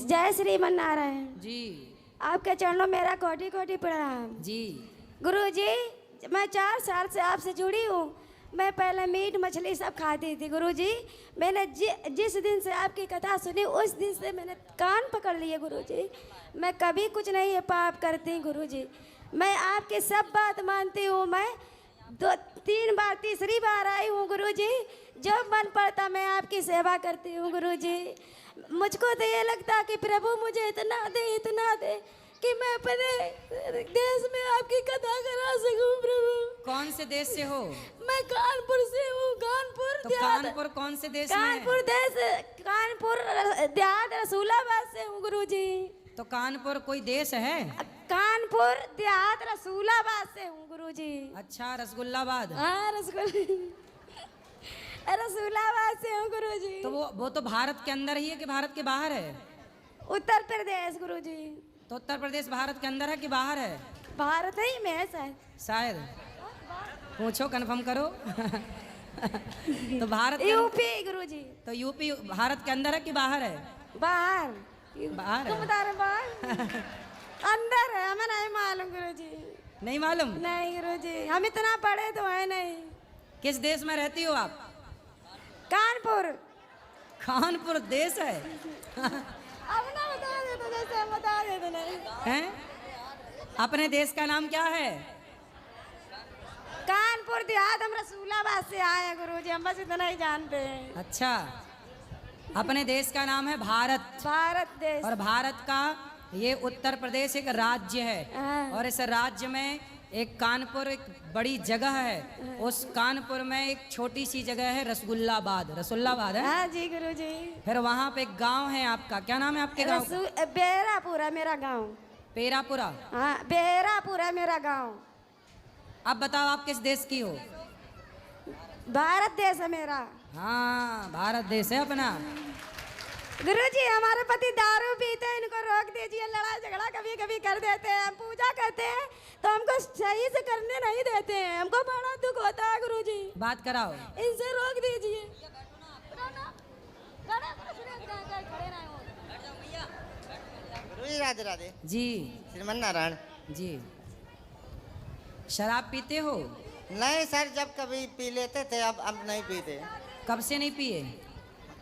जय श्रीमन नारायण जी। आपके चरणों मेरा कोटि कोटि प्रणाम जी। गुरुजी। मैं 4 साल से आपसे जुड़ी हूँ। मैं पहले मीट मछली सब खाती थी गुरुजी। मैंने जिस दिन से आपकी कथा सुनी उस दिन से मैंने कान पकड़ लिए गुरुजी। मैं कभी कुछ नहीं है पाप करती गुरुजी। मैं आपकी सब बात मानती हूँ। मैं 2-3 बार तीसरी बार आई हूँ गुरुजी। जब मन पड़ता मैं आपकी सेवा करती हूँ गुरुजी। मुझको तो ये लगता कि प्रभु मुझे इतना दे कि मैं अपने देश में आपकी कथा करा सकूं प्रभु। कौन से देश से हो? मैं कानपुर से हूँ। कानपुर तो कानपुर कौन से देश कानपुर में? कानपुर देहात रसूलाबाद से हूँ गुरुजी। तो कानपुर कोई देश है? कानपुर देहात रसूलाबाद से हूँ गुरुजी। अच्छा, रसगुल्लाबाद। हाँ रसूलाबाद से हूँ गुरुजी। तो वो तो भारत के अंदर ही है कि भारत के बाहर है? उत्तर प्रदेश गुरुजी। तो उत्तर प्रदेश भारत के अंदर है कि बाहर है? भारत ही में है शायद। शायद पूछो, कंफर्म करो। तो भारत यूपी गुरुजी। तो यूपी भारत के अंदर है कि बाहर है? बाहर। बाहर तुम बता रहे बाहर अंदर है। हमें नहीं मालूम गुरुजी। नहीं मालूम? नहीं गुरुजी, हम इतना पढ़े तो है नहीं। किस देश में रहती हो आप? कानपुर। कानपुर देश है? अब ना बता दे तो जैसे हम बता दे तो नहीं हैं? अपने देश का नाम क्या है? कानपुर देहात। हम रसूलाबाद से आए हैं गुरुजी। हम बस इतना ही जानते हैं। अच्छा, अपने देश का नाम है भारत। भारत देश। और भारत का ये उत्तर प्रदेश एक राज्य है। हाँ। और इस राज्य में एक कानपुर एक बड़ी जगह है। उस कानपुर में एक छोटी सी जगह है रसगुल्लाबाद। रसुल्लाबाद है? हाँ जी गुरुजी। फिर वहाँ पे एक गांव है आपका। क्या नाम है आपके गांव? बेहरापुरा मेरा गांव। पेरापुरा? हाँ, बेहरापुरा मेरा गांव। अब बताओ आप किस देश की हो? भारत देश है मेरा। हाँ, भारत देश है अपना। गुरुजी, हमारे पति दारू पीते हैं, इनको रोक दीजिए। लड़ाई झगड़ा कभी कभी कर देते हैं। हम पूजा करते हैं तो हमको सही से करने नहीं देते हैं। हमको बड़ा दुख होता है गुरुजी। बात कराओ, इनसे रोक दीजिए। गुरुजी राधे राधे। जी। श्रीमन नारायण जी। शराब पीते हो? नहीं सर, जब कभी पी लेते थे, अब नहीं पीते। कब से नहीं पिए?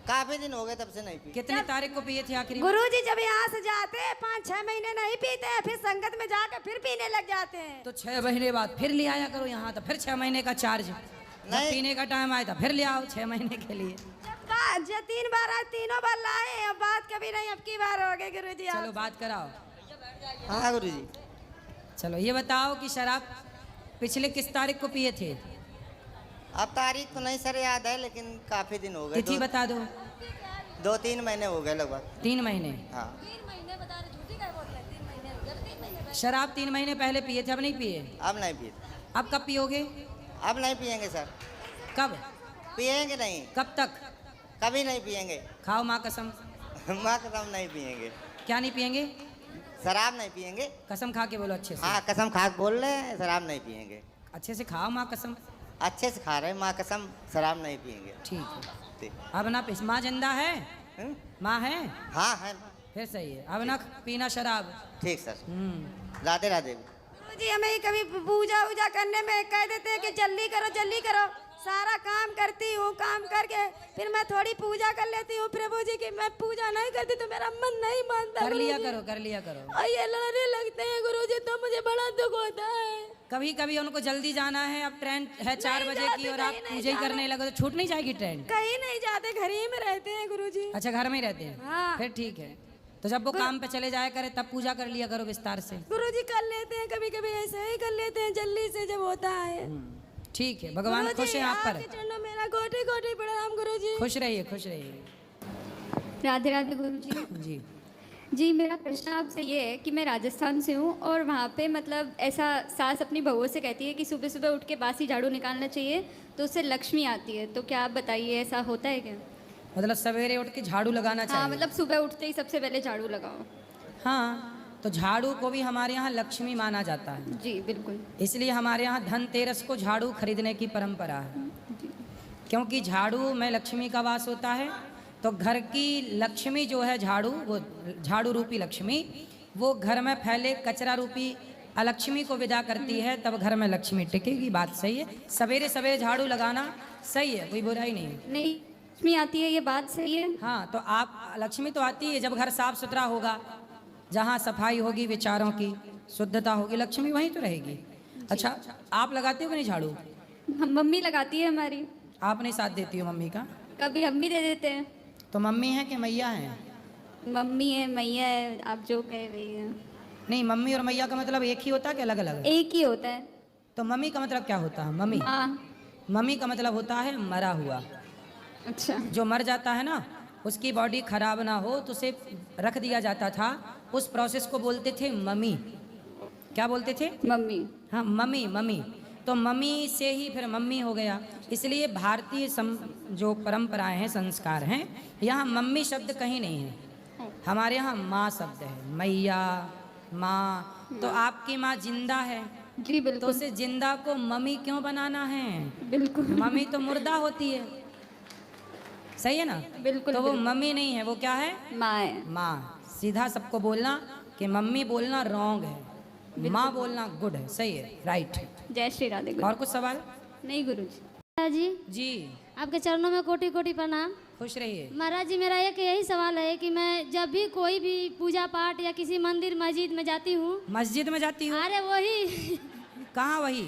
काफी दिन हो गए तब से नहीं पी। कितने तारीख को पिए थे आखिरी? गुरुजी, जब यहाँ से जाते हैं 5-6 महीने नहीं पीते हैं, फिर संगत में जाकर फिर पीने लग जाते हैं। तो 6 महीने बाद फिर ले आया करो यहाँ, तो फिर 6 महीने का चार्ज। जब पीने का टाइम आया था फिर ले आओ 6 महीने के लिए। जब 3 बार आए, तीनों बार लाए। अब बात कभी नहीं, अब की बार हो गई गुरुजी। चलो बात कराओ। हाँ गुरुजी। चलो ये बताओ कि शराब पिछले किस तारीख को पिए थे? अब तारीख तो नहीं सर याद है, लेकिन काफी दिन हो गए। तिथि बता दो। 2-3 महीने हो गए लगभग। 3 महीने? हाँ। 3 महीने बता रहे, झूठी का बोल रहे। 3 महीने हो गए, 3 महीने। शराब 3 महीने पहले पिए थे, अब नहीं पिए? अब नहीं पिए। अब कब पियोगे? अब नहीं पियेंगे सर। कब? पियेंगे नहीं। कब तक? कभी नहीं पियेंगे। खाओ माँ कसम। माँ कसम नहीं पियेंगे। क्या नहीं पियेंगे? शराब नहीं पियेंगे। कसम खा के बोलो अच्छे से। हाँ, कसम खा के बोल रहे हैं, शराब नहीं पियेंगे। अच्छे से खाओ माँ कसम। अच्छे से खा रहे हैं, माँ कसम शराब नहीं पियेंगे। ठीक है। ठीक। अब ना माँ जिंदा है? हम्म? माँ है? हाँ है। फिर सही है। अब ना पीना शराब। ठीक सर। राधे राधे। गुरुजी, हमें कभी पूजा वूजा करने में कह देते हैं कि जल्दी करो जल्दी करो। सारा काम करती हूँ, काम करके फिर मैं थोड़ी पूजा कर लेती हूँ प्रभु जी की। मैं पूजा नहीं करती तो मेरा मन नहीं मानता। कर लिया करो, कर लिया करो। और ये लड़ने लगते हैं गुरुजी, तो मुझे बड़ा दुख होता है। कभी कभी उनको जल्दी जाना है, अब ट्रेन है 4 बजे की और आप पूजा ही करने लगे तो छूट नहीं जाएगी ट्रेन? कहीं नहीं जाते, घर ही में रहते हैं गुरुजी। अच्छा, घर में ही रहते हैं? हाँ। फिर ठीक है। तो जब वो काम पे चले जाया करे तब पूजा कर लिया करो विस्तार से। गुरुजी कर लेते हैं, कभी कभी ऐसे ही कर लेते हैं जल्दी से जब होता है। ठीक है, भगवान खुश है आप पर। आपके चरणों मेरा कोटि कोटि प्रणाम गुरुजी। खुश रहिए, खुश रहिए। राधे राधे गुरुजी। जी जी, मेरा प्रश्न आपसे ये है कि मैं राजस्थान से हूँ और वहाँ पे मतलब ऐसा सास अपनी बहुओं से कहती है कि सुबह सुबह उठ के बासी झाड़ू निकालना चाहिए तो उससे लक्ष्मी आती है। तो क्या आप बताइए ऐसा होता है क्या? मतलब सवेरे उठ के झाड़ू लगाना चाहिए? हाँ, मतलब सुबह उठते ही सबसे पहले झाड़ू लगाओ। हाँ, तो झाड़ू को भी हमारे यहाँ लक्ष्मी माना जाता है। जी बिल्कुल। इसलिए हमारे यहाँ धनतेरस को झाड़ू खरीदने की परंपरा है, क्योंकि झाड़ू में लक्ष्मी का वास होता है। तो घर की लक्ष्मी जो है झाड़ू, वो झाड़ू रूपी लक्ष्मी, वो घर में फैले कचरा रूपी अलक्ष्मी को विदा करती है, तब घर में लक्ष्मी टिकेगी। बात सही है। सवेरे सवेरे झाड़ू लगाना सही है, कोई बुराई नहीं है। नहीं, लक्ष्मी आती है, ये बात सही है। हाँ, तो आप लक्ष्मी तो आती है जब घर साफ सुथरा होगा, जहाँ सफाई होगी, विचारों की शुद्धता होगी, लक्ष्मी वहीं तो रहेगी। अच्छा, आप लगाते हो कि नहीं झाड़ू? मम्मी लगाती है हमारी। आप नहीं साथ देती हो मम्मी का? कभी हम भी दे देते हैं। तो मम्मी है कि मैया है? मम्मी है, मैया है, आप जो कह रही हैं। नहीं, मम्मी और मैया का मतलब एक ही होता है कि अलग अलग? एक ही होता है। तो मम्मी का मतलब क्या होता है? मम्मी, हाँ। मम्मी का मतलब होता है मरा हुआ। अच्छा। जो मर जाता है ना, उसकी बॉडी खराब ना हो तो उसे रख दिया जाता था, उस प्रोसेस को बोलते थे मम्मी। क्या बोलते थे? मम्मी। हाँ, मम्मी, मम्मी। तो मम्मी से ही फिर मम्मी हो गया। इसलिए भारतीय जो परंपराएं हैं, संस्कार हैं, यहाँ मम्मी शब्द कहीं नहीं है। हमारे यहाँ माँ शब्द है, मैया, माँ। तो आपकी माँ जिंदा है, जी तो बिल्कुल। उसे जिंदा को मम्मी क्यों बनाना है? बिल्कुल मम्मी तो मुर्दा होती है, सही है ना? बिल्कुल। तो वो बिल्कुल। मम्मी नहीं है, वो क्या है? माँ है। माँ। सीधा सबको बोलना कि मम्मी बोलना रॉन्ग है, माँ बोलना गुड है, सही है, राइट है। जय श्री राधे गुरु। और कुछ सवाल? नहीं गुरु जी। महाराज जी, जी, आपके चरणों में कोटि कोटि प्रणाम। खुश रहिए। महाराज जी, मेरा एक यही सवाल है कि मैं जब भी कोई भी पूजा पाठ या किसी मंदिर मस्जिद में जाती हूँ। मस्जिद में जाती हो? अरे वही कहाँ वही?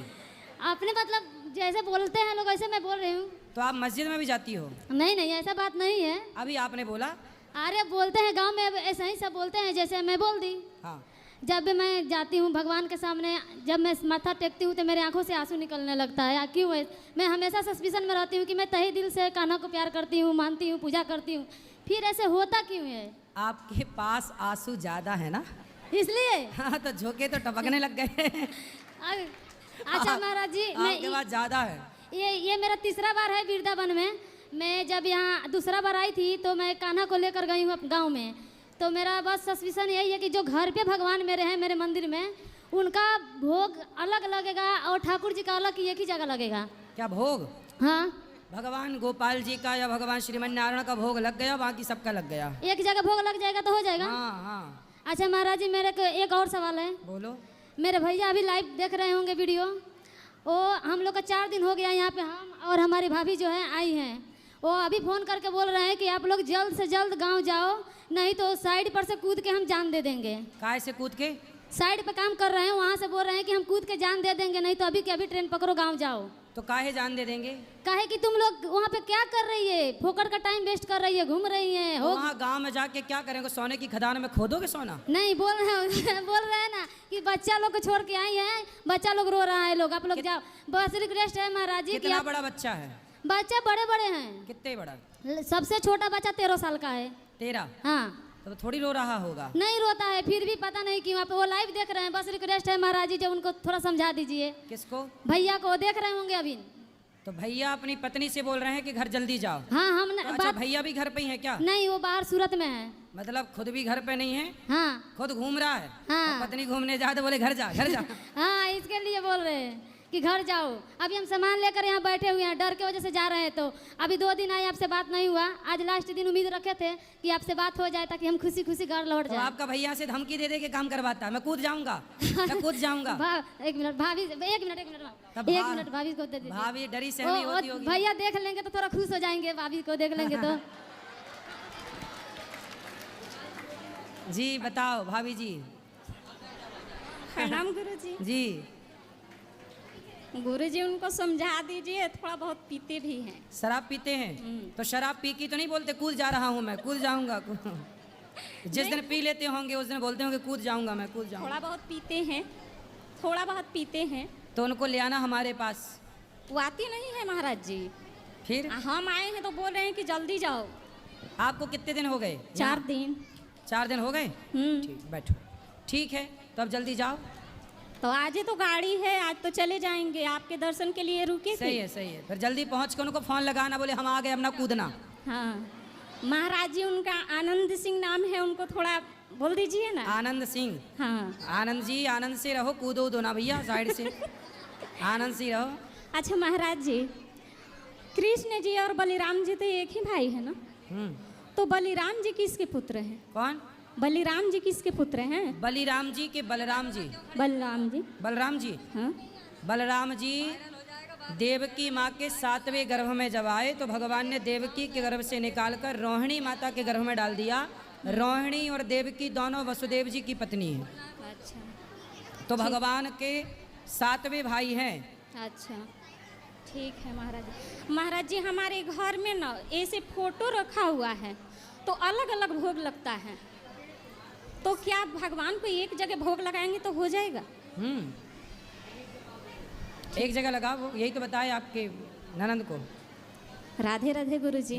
आपने मतलब जैसे बोलते हैं लोग वैसे मैं बोल रही हूँ। तो आप मस्जिद में भी जाती हो? नहीं नहीं, ऐसा बात नहीं है। अभी आपने बोला। अरे बोलते हैं गांव में, ऐसा ही सब बोलते हैं, जैसे मैं बोल दी। हाँ, जब भी मैं जाती हूँ भगवान के सामने, जब मैं माथा टेकती हूँ तो मेरे आंखों से आंसू निकलने लगता है। क्यों है? मैं हमेशा सस्पिशन में रहती हूँ कि मैं तहे दिल से कान्हा को प्यार करती हूँ, मानती हूँ, पूजा करती हूँ, फिर ऐसे होता क्यों है? आपके पास आंसू ज्यादा है ना, इसलिए। हाँ, तो झोंके तो टपकने लग गए। अच्छा महाराज जी, आपके पास ज्यादा है। ये मेरा तीसरा बार है वृंदावन में। मैं जब यहाँ दूसरा बार आई थी तो मैं कान्हा को लेकर गई हूँ गांव में। तो मेरा बस सस्पिशन यही है कि जो घर पे भगवान मेरे हैं, मेरे मंदिर में, उनका भोग अलग लगेगा और ठाकुर जी का अलग एक ही जगह लगेगा। क्या भोग? हाँ, भगवान गोपाल जी का या भगवान श्रीमन नारायण का भोग लग गया, बाकी सबका लग गया। एक जगह भोग लग जाएगा तो हो जाएगा। हाँ हाँ, अच्छा महाराज जी, मेरे को एक और सवाल है। बोलो। मेरे भैया अभी लाइव देख रहे होंगे वीडियो। वो हम लोग का 4 दिन हो गया यहाँ पे, हम और हमारी भाभी जो है आई हैं। वो अभी फ़ोन करके बोल रहे हैं कि आप लोग जल्द से जल्द गांव जाओ, नहीं तो साइड पर से कूद के हम जान दे देंगे। काय से कूद के? साइड पे काम कर रहे हैं, वहाँ से बोल रहे हैं कि हम कूद के जान दे देंगे, नहीं तो अभी के अभी ट्रेन पकड़ो, गांव जाओ। तो काहे जान दे देंगे? काहे कि तुम लोग वहाँ पे क्या कर रही है? फोकट का टाइम वेस्ट कर रही है, घूम रही है। तो वहाँ गांव में जाके क्या करेंगे? सोने की खदान में खोदोगे सोना? नहीं, बोल रहे हैं ना कि बच्चा लोग को छोड़ के आई हैं, बच्चा लोग रो रहा है, लोग आप लोग जाओ। बस रिक्वेस्ट है महाराज जी कि कितना बड़ा बच्चा है? बच्चा बड़े बड़े हैं। कितने बड़ा? सबसे छोटा बच्चा 13 साल का है। 13? हाँ। तो थोड़ी रो रहा होगा। नहीं रोता है, फिर भी पता नहीं क्यों। आप वो लाइव देख रहे हैं, बस रिक्वेस्ट है महाराज जी, जो उनको थोड़ा समझा दीजिए। किसको? भैया को, देख रहे होंगे अभी। तो भैया अपनी पत्नी से बोल रहे हैं कि घर जल्दी जाओ। हाँ, हम तो अच्छा, भैया भी घर पे ही है क्या? नहीं, वो बाहर सूरत में है। मतलब खुद भी घर पे नहीं है? हाँ खुद घूम रहा है। हाँ। और पत्नी घूमने जाए तो बोले घर जा, घर जा। हाँ, इसके लिए बोल रहे हैं कि घर जाओ। अभी हम सामान लेकर यहाँ बैठे हुए हैं, डर के वजह से जा रहे हैं। तो अभी 2 दिन आए, आपसे बात नहीं हुआ। आज लास्ट दिन उम्मीद रखे थे कि आपसे बात हो जाए ताकि हम खुशी खुशी घर लौट तो जाए। आपका भैया से धमकी दे दे के काम करवाता है, मैं कूद जाऊंगा, मैं कूद जाऊंगा। एक मिनट भाभी, एक मिनट भाभी को दे दीजिए। भाभी डरी सहमी होती होगी। भैया देख लेंगे तो थोड़ा खुश हो जाएंगे, भाभी को देख लेंगे तो। जी बताओ भाभी जी। प्रणाम गुरु जी। जी, गुरु जी उनको समझा दीजिए, थोड़ा बहुत पीते भी हैं। शराब पीते हैं? तो शराब पी की तो नहीं बोलते कूद जा रहा हूँ मैं, कूद जाऊंगा। जिस दिन पी लेते होंगे उस दिन बोलते होंगे कूद जाऊंगा, मैं कूद जाऊंगा। थोड़ा बहुत पीते हैं, थोड़ा बहुत पीते हैं। तो उनको ले आना हमारे पास। वो आती नहीं है महाराज जी। फिर हम आए हैं तो बोल रहे हैं कि जल्दी जाओ। आपको कितने दिन हो गए? 4 दिन। 4 दिन हो गए? ठीक, बैठो। ठीक है, तो अब जल्दी जाओ। तो आज तो गाड़ी है, आज तो चले जाएंगे, आपके दर्शन के लिए रुके सही थे। है, सही है। फिर जल्दी पहुंच के उनको फोन लगाना, बोले हम आ गए, अपना कूदना। हाँ महाराज जी, उनका आनंद सिंह नाम है, उनको थोड़ा बोल दीजिए ना। आनंद सिंह? हाँ। आनंद जी, आनंद से रहो, कूदो दो ना भैया साइड से। आनंद से रहो। अच्छा महाराज जी, कृष्ण जी और बलिराम जी तो एक ही भाई है ना? तो बलिराम जी किसके पुत्र हैं? कौन? बलिराम जी किसके पुत्र हैं? बलिराम जी के बलराम जी? बलराम जी। बलराम जी, हाँ। बलराम जी देवकी माँ के 7वें गर्भ में जब आए तो भगवान ने देवकी के गर्भ से निकालकर रोहिणी माता के गर्भ में डाल दिया। रोहिणी और देवकी दोनों वसुदेव जी की पत्नी हैं। अच्छा तो भगवान के 7वें भाई हैं। अच्छा, ठीक है महाराज जी। महाराज जी, हमारे घर में ना ऐसे फोटो रखा हुआ है तो अलग अलग भोग लगता है, तो क्या भगवान को एक जगह भोग लगाएंगे तो हो जाएगा? एक जगह लगाओ, यही तो बताए आपके ननंद को। राधे राधे गुरुजी।